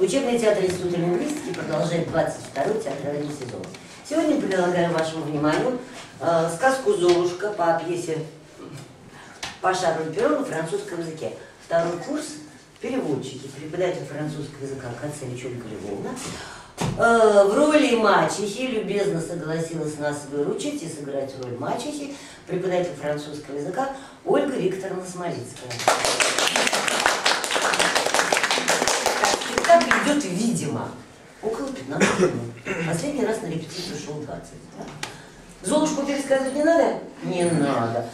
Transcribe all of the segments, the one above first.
Учебный театр Института лингвистики продолжает 22-й театральный сезон. Сегодня предлагаю вашему вниманию сказку «Золушка» по пьесе по Шарлю Перрону французском языке. Второй курс переводчики, преподаватель французского языка Кацевич Ольга Львовна. В роли мачехи любезно согласилась нас выручить и сыграть роль мачехи преподаватель французского языка Ольга Викторовна Смолицкая. Спектакль идет, видимо, около 15 минут. Последний раз на репетицию шел 20. Да? Золушку пересказывать не надо? Не надо.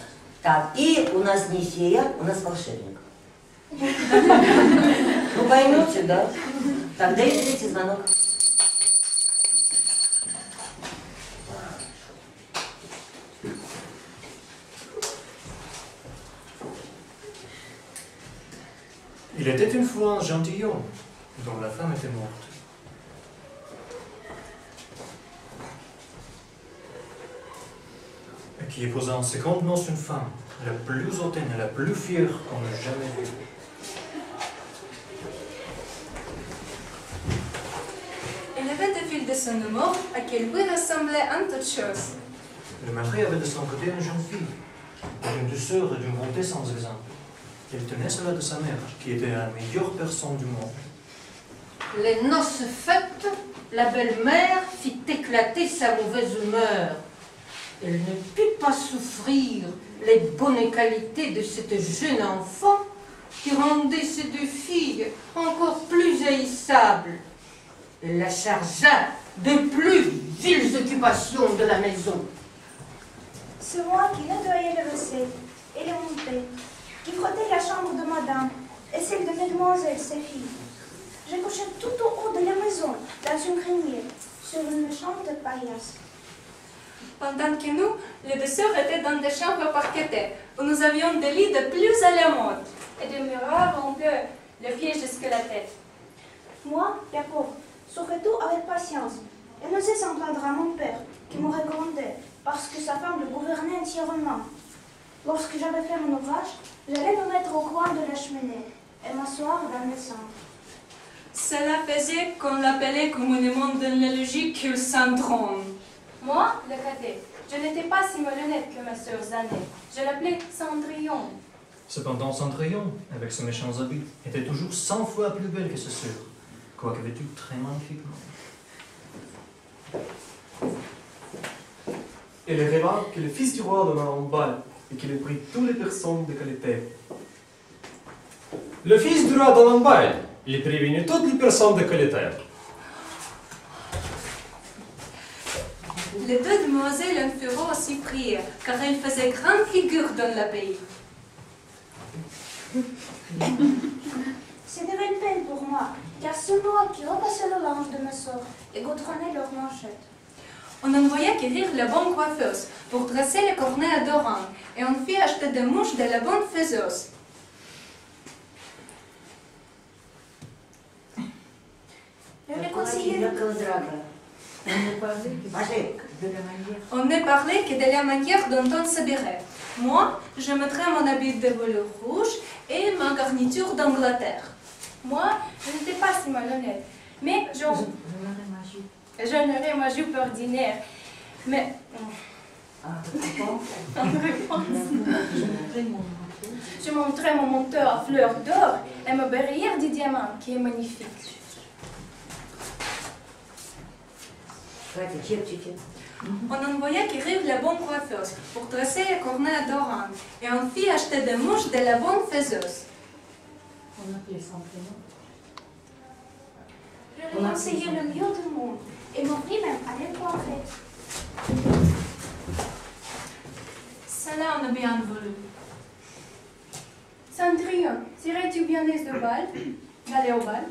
Так, и у нас не фея, у нас волшебник. Ну поймете, да? Тогда идите звонок. Il était une fois un gentilhomme dont la femme était morte. Et qui épousa en seconde noces une femme, la plus hautaine et la plus fière qu'on ait jamais vue. Il avait des fils de son amour à qui lui ressemblait en toutes choses. Le mari avait de son côté une jeune fille, d'une douceur et d'une bonté sans exemple. Il tenait cela de sa mère, qui était la meilleure personne du monde. Les noces faites, la belle-mère fit éclater sa mauvaise humeur. Elle ne put pas souffrir les bonnes qualités de cette jeune enfant qui rendait ces deux filles encore plus haïssables. Elle la chargea de plus viles occupations de la maison. C'est moi qui nettoyais le vaisselle et les montées, qui frottait la chambre de madame et celle de mesdemoiselles, ses filles. J'ai couché tout au haut de la maison, dans une grenière, sur une méchante paillasse. Pendant que nous, les deux sœurs étaient dans des chambres parquetées, où nous avions des lits de plus à la mode, et des miroirs en bleu, le pied jusqu'à la tête. Moi, la pauvre, souffrais tout avec patience, et n'osais s'en plaindre à mon père, qui me recommandait, parce que sa femme le gouvernait entièrement. Lorsque j'avais fait mon ouvrage, j'allais me mettre au coin de la cheminée et m'asseoir dans le centre. Cela faisait qu'on l'appelait communément dans la logique le syndrome. Moi, le cadet, je n'étais pas si malhonnête que ma sœur Zanet. Je l'appelais Cendrillon. Cependant, Cendrillon, avec ses méchants habits, était toujours 100 fois plus belle que ses sœurs, quoique vêtue très magnifiquement. Elle rêva que le fils du roi donna un bal et qu'il ait pris toutes les personnes de qualité. Le fils du roi donne un bal. Il prévenait toutes les personnes de qualité. Les deux demoiselles en furent aussi priées, car elles faisaient grande figure dans le pays. C'est de belle peine pour moi, car c'est moi qui repassais le linge de mes sœurs et goudronnais leurs manchettes. On envoya quérir la bonne coiffeuse pour dresser les cornets adorants, et on fit acheter des mouches de la bonne faiseuse. Le conseiller... On ne parlait que de la manière dont on s'habillerait. Moi, je mettrais mon habit de velours rouge et ma garniture d'Angleterre. Moi, je n'étais pas si malhonnête, mais j'enlèverais ma jupe ordinaire. Mais... Je montrais mon manteau à fleurs d'or et ma barrière de diamant qui est magnifique. On envoya quérir la bonne coiffeuse pour dresser les cornets adorants, et on fit acheter des mouches de la bonne faiseuse. On appelait son prénom. Je lui conseillais le mieux du monde et mon prix même à les coiffer. Cela on a bien voulu. Cendrillon, serais-tu bien aise de bal, d'aller au bal?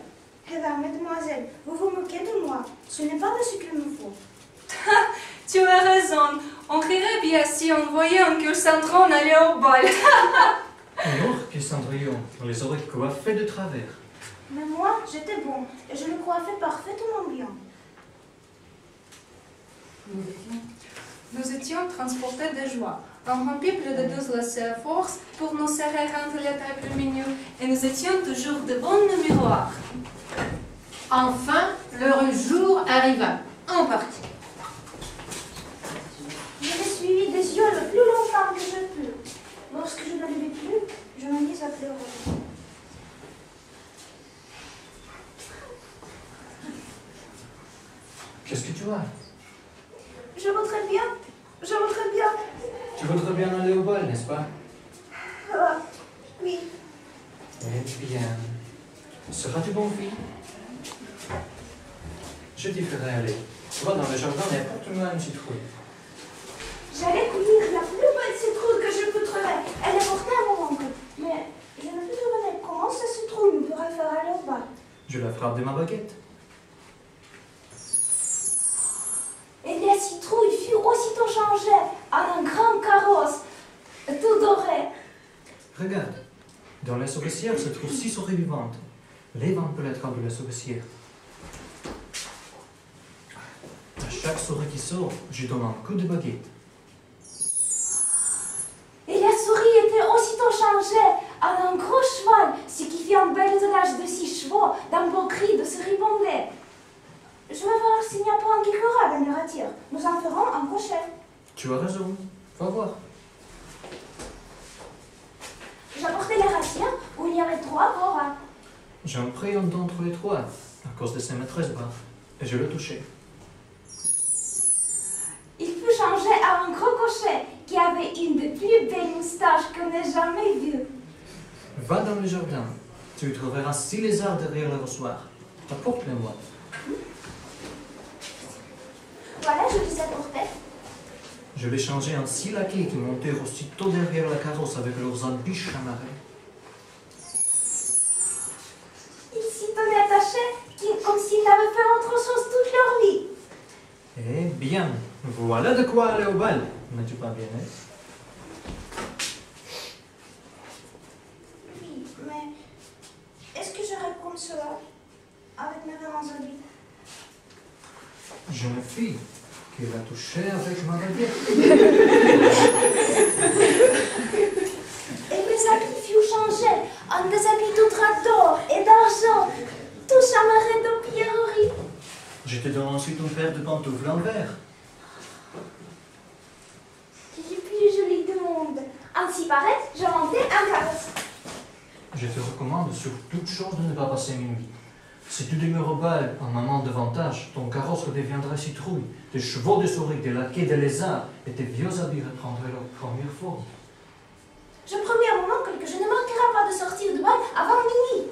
Eh bien, mademoiselle, vous vous moquez de moi. Ce n'est pas de ce qu'il me faut. Tu as raison. On rirait bien si on voyait un que Cendrillon allait au bal. Alors que Cendrillon, on les aurait coiffés de travers. Mais moi, j'étais bon et je le coiffais parfaitement bien. Nous étions transportés de joie. On rompit plus de 12 lacets à force pour nous serrer entre les tables du menu et nous étions toujours de bons miroirs. Enfin, l'heureux jour arriva. En partie. Je l'ai suivi des yeux le plus longtemps que je pus. Lorsque je ne le vis plus, je me mis à pleurer. Qu'est-ce que tu as? Je voudrais bien. Je voudrais bien. Tu voudrais bien aller au bal, n'est-ce pas? Ah, oui. Eh bien, seras-tu bonne fille? Je t'y ferai aller. Va dans le jardin et apporte-moi une citrouille. J'allais cueillir la plus belle citrouille que je peux trouver. Elle est portée à mon oncle. Mais je ne peux deviner comment cette citrouille me pourrait faire aller au bal. Je la frappe de ma baguette. Et la citrouille fut aussitôt changée en un grand carrosse, tout doré. Regarde, dans la souricière se trouvent 6 souris vivantes. Les vents peut être de la souricière. À chaque souris qui sort, je donne un coup de baguette. Et la souris était aussitôt changée en un gros cheval, ce qui fit un bel étalage de 6 chevaux d'un beau cri de se ribonder. Je vais voir s'il n'y a pas un guicora dans le retire. Nous en ferons un crochet. Tu as raison, va voir. J'apportais la ratire où il y avait 3 coras. J'en pris un d'entre les 3, à cause de ses maîtresses bas, et je le touchais. Il fut changé à un gros cocher qui avait une des plus belles moustaches qu'on ait jamais vues. Va dans le jardin, tu y trouveras 6 lézards derrière le rossoir. Apporte-les-moi. Voilà, je les apportais. Je vais changer en 6 laquais qui montèrent aussitôt derrière la carrosse avec leurs habits chamarrés. Ils s'y tenaient attachés comme s'ils n'avaient fait autre chose toute leur vie. Eh bien, voilà de quoi aller au bal. N'as-tu pas bien aimé? Oui, mais est-ce que j'aurais comme cela avec mes grands habits? Jeune fille, qui l'a touché avec ma baguette. Et mes habits furent changés en des habits tout drap d'or et d'argent, tout chamarrés de pierreries. Je te donne ensuite une paire de pantoufles en verre. Les plus jolies du monde. Ainsi paraît, je montais un carrosse. Je te recommande sur toute chose de ne pas passer minuit. Si tu demeures au bal un moment davantage, ton carrosse deviendra citrouille, tes chevaux de souris, des laquais, des lézards et tes vieux habits reprendraient leur première forme. Je promets à mon oncle que je ne manquerai pas de sortir du bal avant minuit.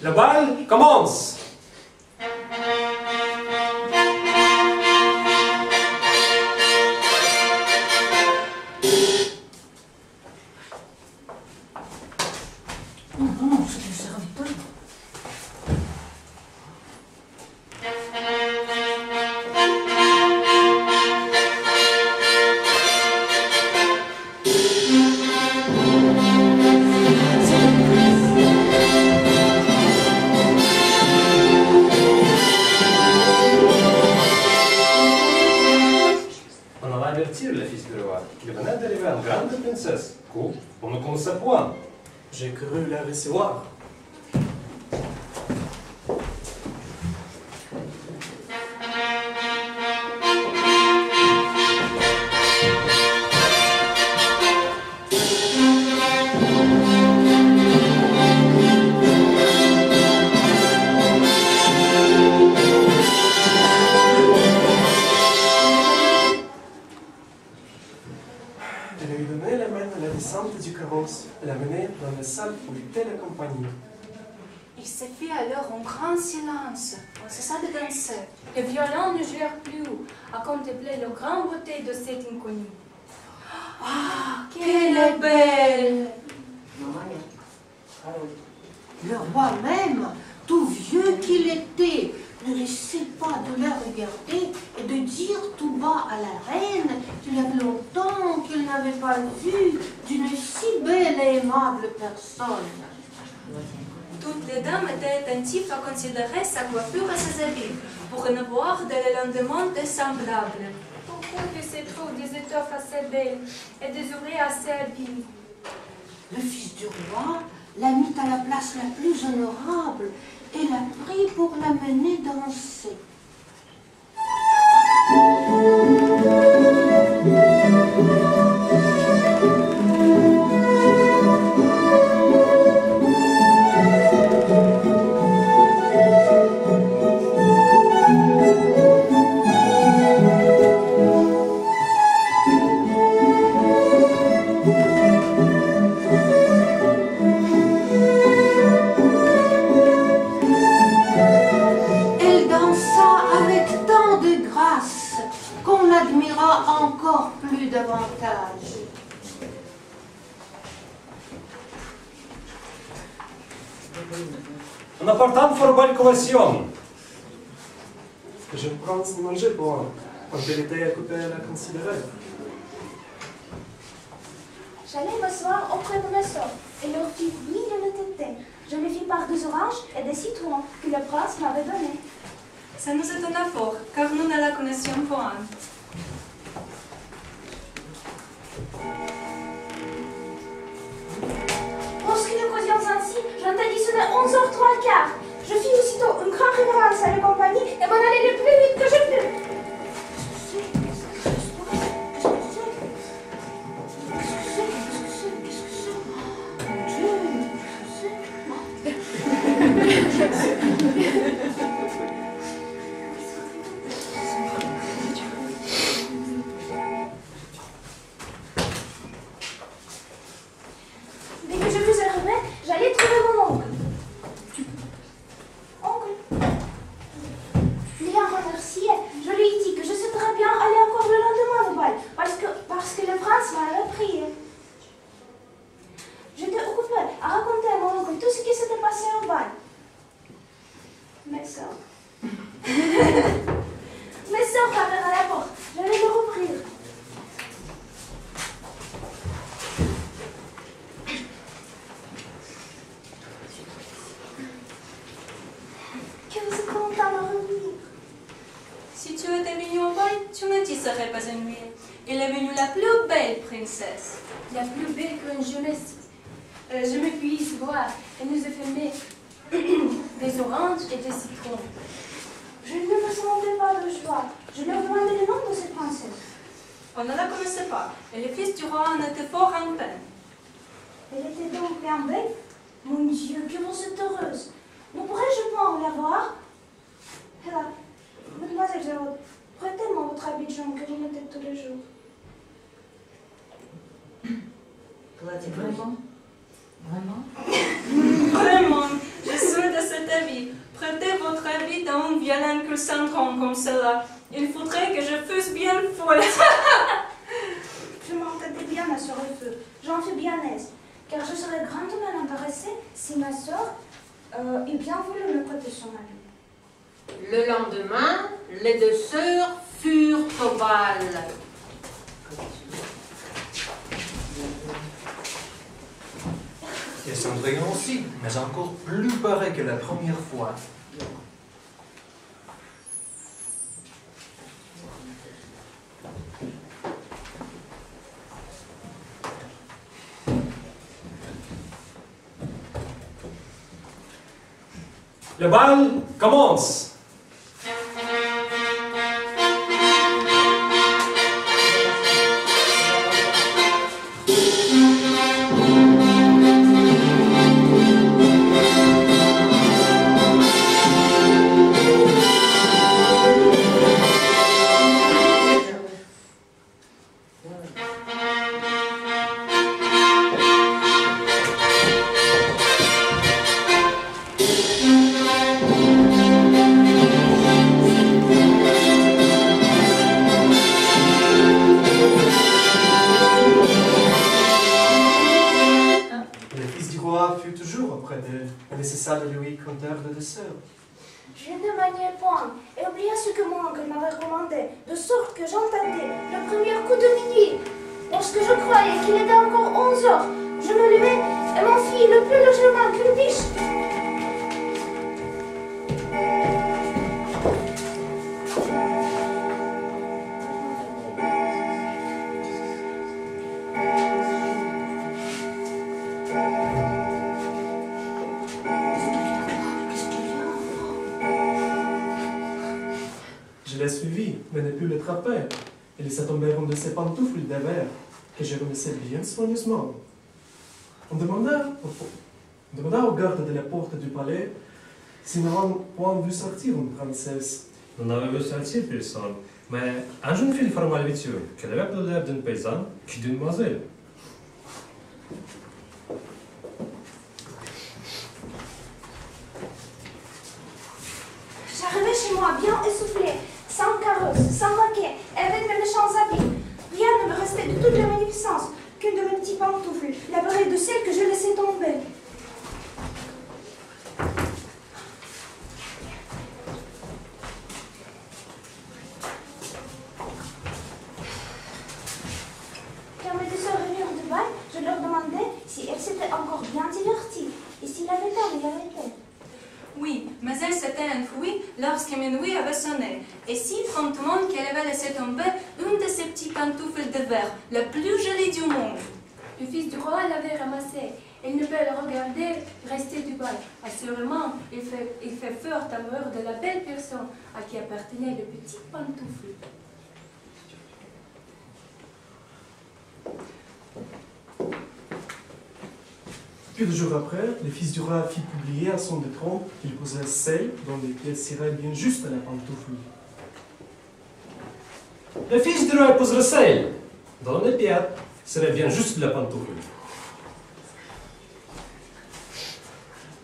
Le bal commence. Non, c'est le serviteur. On va avertir le fils du roi qu'il venait d'arriver une grande princesse. Coup, on ne connaissait point. J'ai cru la recevoir. Elle lui donnait la main à la descente du carrosse et la menait dans la salle où était la compagnie. Il se fit alors un grand silence. On cessa de danser. Les violons ne jouèrent plus à contempler la grande beauté de cette inconnue. Ah, qu'elle est belle! Le roi même, tout vieux qu'il était, ne laissait pas de la regarder et de dire tout bas à la reine qu'il y avait longtemps qu'il n'avait pas vu d'une si belle et aimable personne. Toutes les dames étaient attentives à considérer sa coiffure et ses habits pour pour ne voir dès le lendemain des semblables. Pourquoi que c'est trop des étoffes assez belles et des ouvriers assez habiles? Le fils du roi l'a mis à la place la plus honorable et l'a pris pour l'amener danser. Qu'on l'admira encore plus davantage. Un important for bonne collation. Je prends ce manger pour en vérité écouter la considérer. J'allais m'asseoir auprès de ma soeur et leur fis mille le tété. Je lui fis part des oranges et des citrons que le prince m'avait donnés. Ça nous étonna fort, car nous ne la connaissions point. Lorsque nous causions ainsi, j'entendis sonner 11h03. Je fis aussitôt une grande révérence à la compagnie et m'en allai le plus vite que je pus. Dès que je fus arrivé, j'allais trouver mon oncle. Oncle, l'ayant remercié, je lui dis que je souhaiterais bien aller encore le lendemain au bal, parce que le prince m'avait prié. J'étais occupée à raconter à mon oncle tout ce qui s'était passé au bal. Mes soeurs. Mes soeurs frapèrent à la porte. J'allais leur ouvrir. Que vous êtes content de revenir. Si tu étais venu au bal, tu ne t'y serais pas ennuyé. Il est venu la plus belle princesse. La plus belle grande jeunesse. Je me puis voir et nous affirmer des oranges et des citrons. Je ne me sentais pas de joie. Je leur demandais le nom de cette princesse. On ne la connaissait pas, et le fils du roi en était fort en peine. Elle était donc bien belle. Mon Dieu, que vous êtes heureuse. Ne pourrais-je pas la voir? Là, mademoiselle Gérard, prêtez-moi votre habit de jaune que je mettais tous les jours. Vraiment? Vraiment, je suis de cet avis. Prêtez votre habit à un violin que Cendron comme cela. Il faudrait que je fusse bien folle. Je m'entendais bien à sur le feu. J'en fus bien aise, car je serais grandement intéressée si ma soeur eût bien voulu me prêter son habit. Le lendemain, les deux sœurs furent au bal. Et Cendrillon aussi, mais encore plus pareil que la première fois. Le bal commence. nécessaire de Louis, compteur de deux sœurs. Je ne maniais point et oubliai ce que mon oncle m'avait recommandé, de sorte que j'entendais le premier coup de minuit. Lorsque je croyais qu'il était encore 11 heures, je me levai et m'en fis le plus légèrement qu'une biche. Je l'ai suivi, mais ne pus le attraper. Il laissa tomber une de ses pantoufles de verre, que je remissais bien soigneusement. On demanda au garde de la porte du palais si nous n'avons point vu sortir une princesse. On avait vu sortir personne, mais un jeune fille fort mal vêtue, qui avait plus l'air d'une paysanne que d'une demoiselle. J'arrivais chez moi bien essoufflée, sans carrosse, sans laquais, avec mes méchants habits. Rien ne me restait de toute la magnificence qu'une de mes petites pantoufles, la pareille de celle que je laissais tomber. Quand mes deux sœurs revinrent du bal, je leur demandais si elles s'étaient encore bien diverties et si la méthode y avait été. Oui, mais elle s'était enfuie lorsque minuit avait sonné, et si promptement qu'elle avait laissé tomber une de ses petites pantoufles de verre, la plus jolie du monde. Le fils du roi l'avait ramassée. Il ne peut le regarder rester du bal. Assurément, il fait fort amour de la belle personne à qui appartenait le petit pantoufle. Peu de jours après, le fils du roi fit publier à son détrône qu'il posait celle dont les pieds seraient bien juste à la pantoufle. Le fils du roi posera celle dont les pieds seraient bien juste de la pantoufle.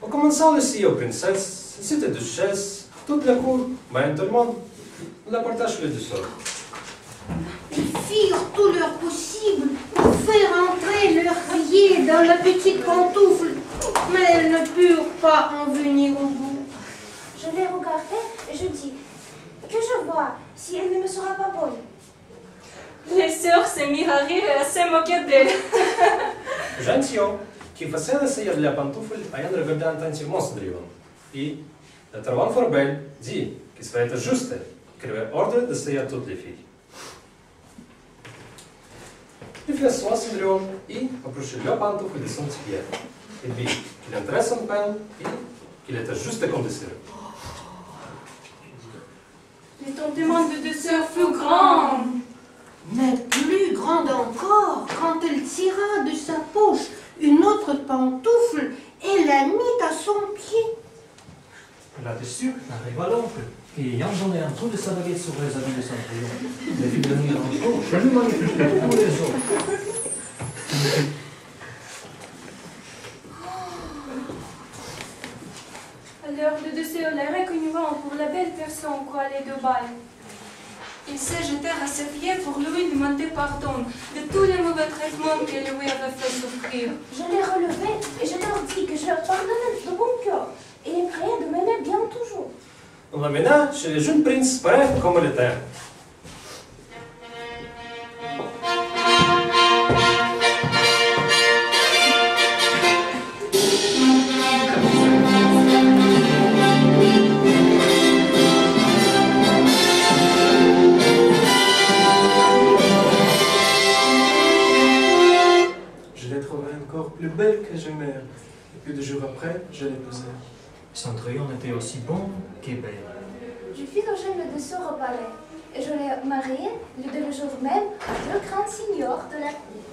En commençant le sillon aux princesses, c'était duchesse, toute la cour, mais tout le monde la partage les deux sœurs. Ils firent tout leur possible pour faire entrer leurs pieds dans la petite pantoufle, mais elles ne purent pas en venir au bout. Je les regardais et je dis, que je vois si elle ne me sera pas bonne. Les sœurs se mirent à rire et à se moquer d'elle. Gentilhomme, qui faisait essayer de la pantoufle, ayant regardé attentivement Cendrillon. Et, la trouvant fort belle, dit qu'il serait juste qu'elle avait ordre d'essayer à toutes les filles. Il fit asseoir Cendrillon et approcha la pantoufle de son petit pied. Il vit qu'il entrait son pain et qu'il était juste comme désiré. L'étonnement de deux sœurs fut grand. Mais plus grande encore quand elle tira de sa poche une autre pantoufle et la mit à son pied. Là-dessus arriva l'oncle, et ayant donné un coup de sa baguette sur les habits de Cendrillon, les fit venir encore plus magnifiques que tous les autres. Alors les deux sœurs la reconnurent pour la belle personne qu'on allait de bal. Ils se jetèrent à ses pieds pour lui demander pardon de tous les mauvais traitements qu'elle lui avait fait souffrir. Je les relevai et je leur dis que je leur pardonnais de bon cœur et les priais de m'aimer bien toujours. On l'amena chez le jeune prince, prêt comme il était. Je l'ai trouvée encore plus belle que jamais. Et peu de jours après, je l'épousai. Cendrillon était aussi bon que belle. Je fis loger mes deux sœurs au palais et je les mariai le deuxième jour même à deux grands seigneurs de la cour.